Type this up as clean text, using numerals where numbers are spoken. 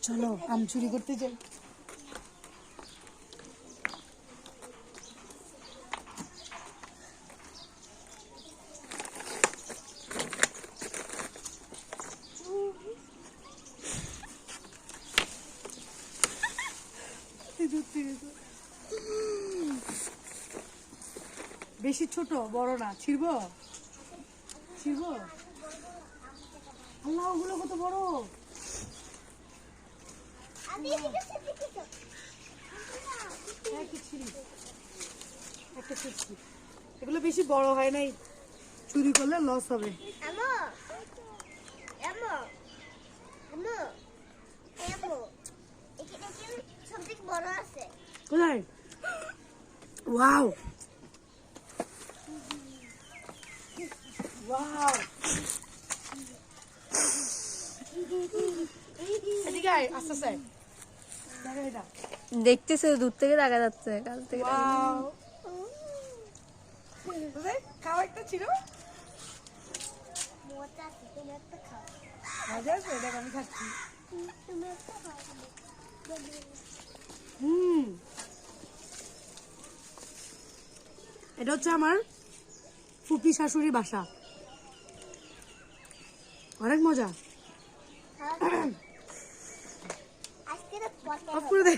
চলো আম চুরি করতে যাই। বেশি ছোট বড় না, ছিড়বো ছিড়বো। আল্লাহ ওগুলো কত বড়। এগুলো বেশি বড় হয় নাই, চুরি করলে লস হবে। কোথায়? ওয়াও ওয়াও, এদিকে আয় আস্তে আস্তে। দেখা এটা দেখতেছে দূর থেকে দেখা যাচ্ছে, কাল থেকে। ওয়াও, খাওয়া একটা ছিল মজা আছে, দেখ আমি খাচ্ছি। এটা হচ্ছে আমার ফুপি শাশুড়ির বাসা, অনেক মজা। অফ করে দে।